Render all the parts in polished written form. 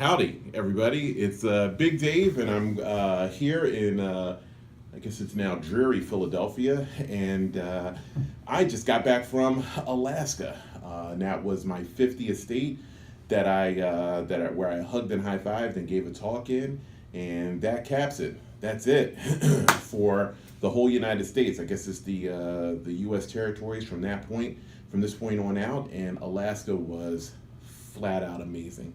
Howdy, everybody. It's Big Dave, and I'm here in, I guess it's now dreary Philadelphia, and I just got back from Alaska. And that was my 50th state where I hugged and high fived and gave a talk in, and that caps it. That's it for the whole United States. I guess it's the U.S. territories from this point on out, and Alaska was flat out amazing.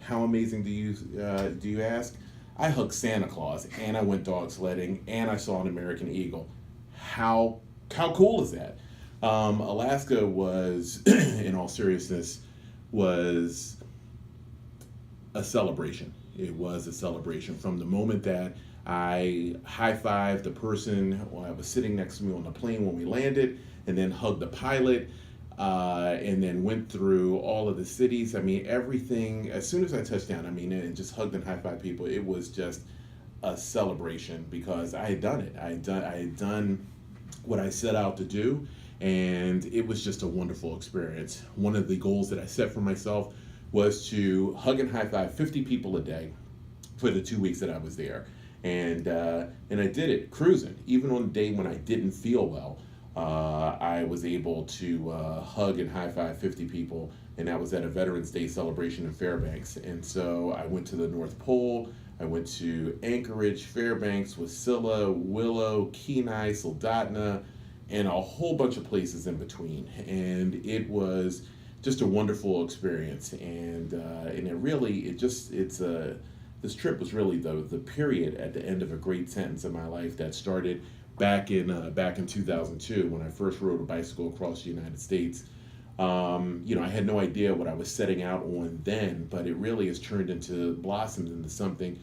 How amazing do you ask? I hugged Santa Claus, and I went dog sledding, and I saw an American eagle. How cool is that? Alaska was, in all seriousness, was a celebration. It was a celebration from the moment that I high fived the person while I was sitting next to me on the plane when we landed, and then hugged the pilot, and then went through all of the cities. I mean, everything, as soon as I touched down, and just hugged and high fived people. It was just a celebration because I had done it. I had done what I set out to do, and it was just a wonderful experience. One of the goals that I set for myself was to hug and high five 50 people a day for the 2 weeks that I was there. And I did it cruising. Even on the day when I didn't feel well, I was able to hug and high five 50 people, and that was at a Veterans Day celebration in Fairbanks. And so I went to the North Pole, I went to Anchorage, Fairbanks, Wasilla, Willow, Kenai, Soldotna, and a whole bunch of places in between. And it was just a wonderful experience. And this trip was really the period at the end of a great sentence in my life that started back in 2002 when I first rode a bicycle across the United States. I had no idea what I was setting out on then, but it really has blossomed into something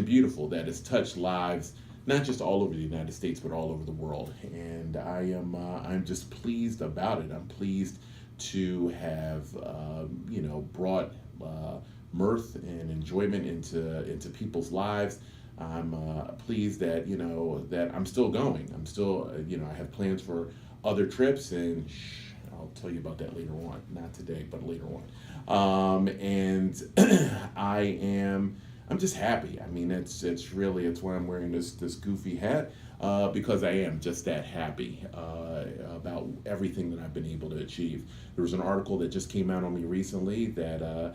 beautiful that has touched lives, not just all over the United States, but all over the world. And I'm just pleased about it. I'm pleased to have brought mirth and enjoyment into people's lives. I'm pleased that that I'm still going. I'm still I have plans for other trips, and I'll tell you about that later on. Not today, but later on. And I'm just happy. I mean, it's why I'm wearing this goofy hat, because I am just that happy about everything that I've been able to achieve. There was an article that just came out on me recently that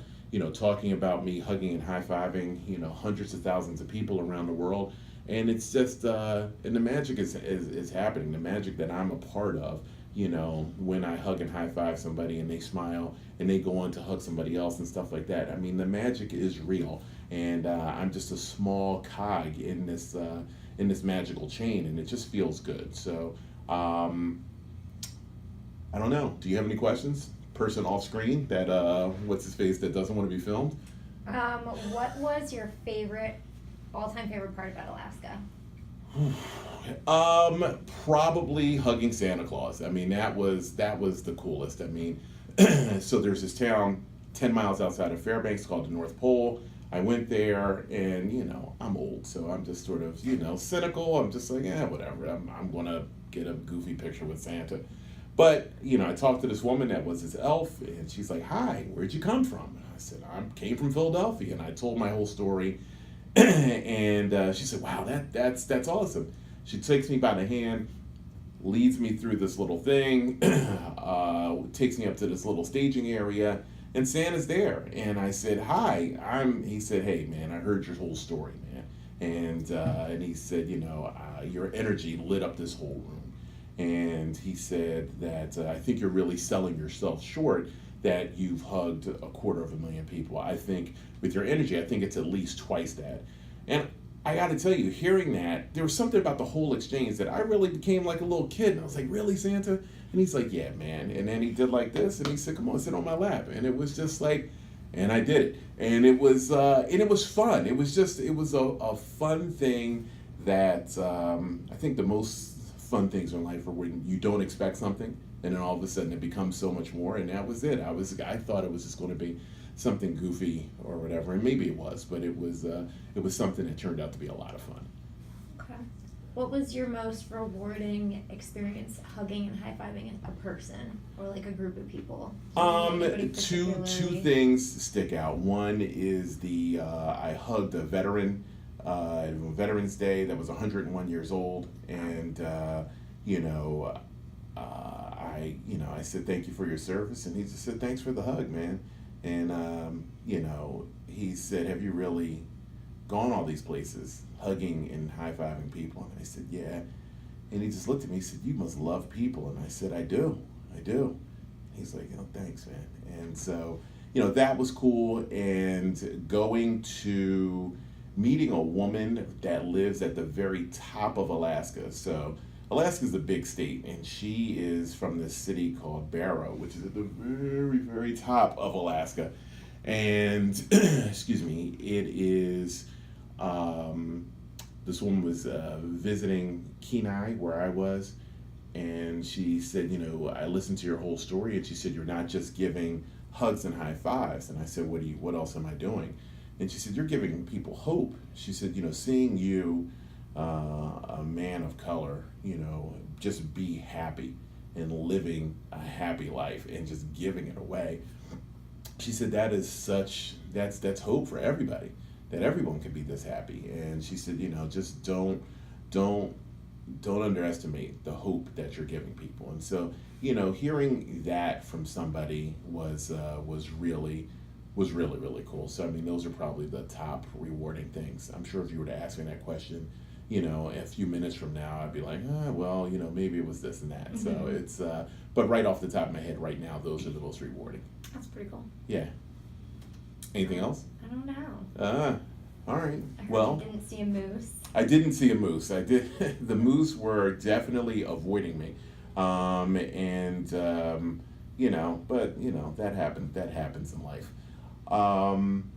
talking about me hugging and high-fiving, hundreds of thousands of people around the world. And it's just, and the magic is happening, the magic that I'm a part of, when I hug and high-five somebody and they smile and they go on to hug somebody else and stuff like that. I mean, the magic is real. And I'm just a small cog in this magical chain, and it just feels good. So, I don't know. Do you have any questions? Person off screen that what's his face that doesn't want to be filmed. What was your all-time favorite part about Alaska? Probably hugging Santa Claus. I mean, that was the coolest. I mean, so there's this town 10 miles outside of Fairbanks called the North Pole. I went there, and I'm old, so I'm just sort of cynical. I'm just like, whatever. I'm gonna get a goofy picture with Santa. But, I talked to this woman that was his elf, and she's like, "Hi, where'd you come from?" And I said, "I came from Philadelphia," and I told my whole story. And she said, "Wow, that's awesome." She takes me by the hand, leads me through this little thing, takes me up to this little staging area, and Santa's there. And I said, "Hi, he said, "Hey, man, I heard your whole story, man." And he said, "Your energy lit up this whole room." And he said that I think you're really selling yourself short that you've hugged 250,000 people. I think with your energy, I think it's at least twice that. And I got to tell you, hearing that, there was something about the whole exchange that I really became like a little kid. And I was like, "Really, Santa?" And he's like, "Yeah, man." And then he did like this, and he said, "Come on, sit on my lap." And it was just like, and I did it. And it was fun. It was a fun thing that I think the most fun things in life are when you don't expect something, and then all of a sudden it becomes so much more. And that was it. I thought it was just going to be something goofy or whatever, and maybe it was, but it was something that turned out to be a lot of fun. Okay. What was your most rewarding experience hugging and high-fiving a person or like a group of people? Anybody Two particularly? things stick out. One is I hugged a veteran, Veterans Day that was 101 years old, and you know, I said thank you for your service, and he just said thanks for the hug, man. And he said, have you really gone all these places, hugging and high fiving people? And I said, yeah. And he just looked at me. He said, you must love people. And I said, I do. He's like, oh, thanks, man. And so, that was cool. And going to meeting a woman that lives at the very top of Alaska. So Alaska's a big state, and she is from this city called Barrow, which is at the very, very top of Alaska. And excuse me, it is. This woman was visiting Kenai, where I was, and she said, I listened to your whole story, and she said, you're not just giving hugs and high fives. And I said, what else am I doing? And she said, you're giving people hope. She said, seeing you, a man of color, just be happy and living a happy life and just giving it away. She said that's hope for everybody, that everyone can be this happy. And she said, just don't underestimate the hope that you're giving people. And so, hearing that from somebody was really, really cool. So, I mean, those are probably the top rewarding things. I'm sure if you were to ask me that question, a few minutes from now, I'd be like, well, maybe it was this and that. Mm-hmm. So it's, but right off the top of my head right now, those are the most rewarding. That's pretty cool. Yeah. Anything else? I don't know. All right. I heard Well, you didn't see a moose. I didn't see a moose. I did. The moose were definitely avoiding me. But that happened. That happens in life. And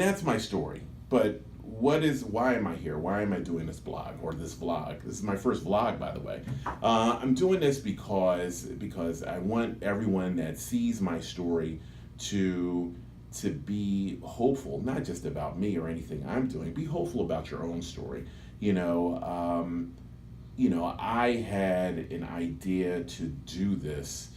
that's my story. But why am I here? Why am I doing this blog or this vlog? This is my first vlog, by the way. I'm doing this because I want everyone that sees my story to be hopeful, not just about me or anything I'm doing. Be hopeful about your own story. I had an idea to do this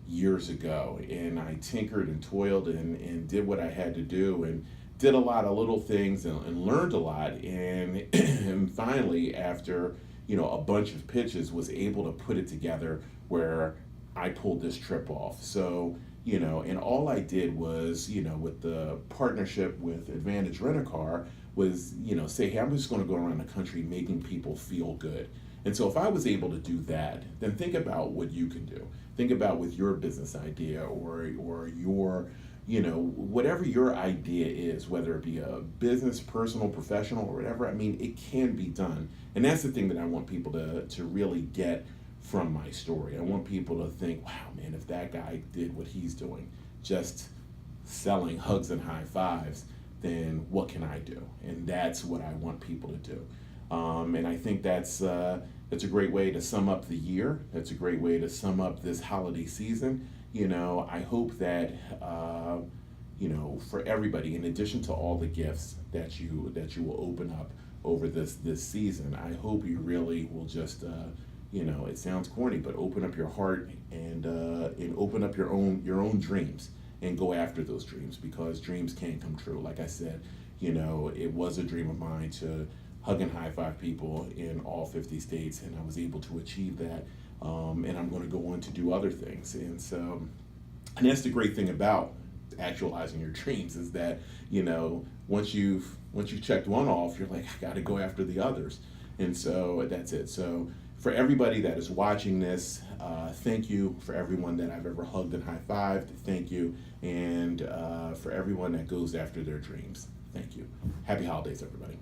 years ago, and I tinkered and toiled and did what I had to do, and did a lot of little things and learned a lot, and and finally, after a bunch of pitches, was able to put it together where I pulled this trip off. So and all I did was with the partnership with Advantage Rent-A-Car was say, hey, I'm just going to go around the country making people feel good. And so if I was able to do that, then think about what you can do. Think about with your business idea or your whatever your idea is, whether it be a business, personal, professional, or whatever. I mean, it can be done. And that's the thing that I want people to really get from my story. I want people to think, wow, man, if that guy did what he's doing, just selling hugs and high fives, then what can I do? And that's what I want people to do. And I think that's a great way to sum up the year. That's a great way to sum up this holiday season. I hope that for everybody, in addition to all the gifts that you will open up over this season, I hope you really will just it sounds corny, but open up your heart and open up your own dreams and go after those dreams, because dreams can come true. Like I said, it was a dream of mine to hug and high five people in all 50 states, and I was able to achieve that. And I'm going to go on to do other things. And so, and that's the great thing about actualizing your dreams, is that, once you've checked one off, you're like, I got to go after the others. And so that's it. So for everybody that is watching this, thank you. For everyone that I've ever hugged and high fived, thank you. And for everyone that goes after their dreams, thank you. Happy holidays, everybody.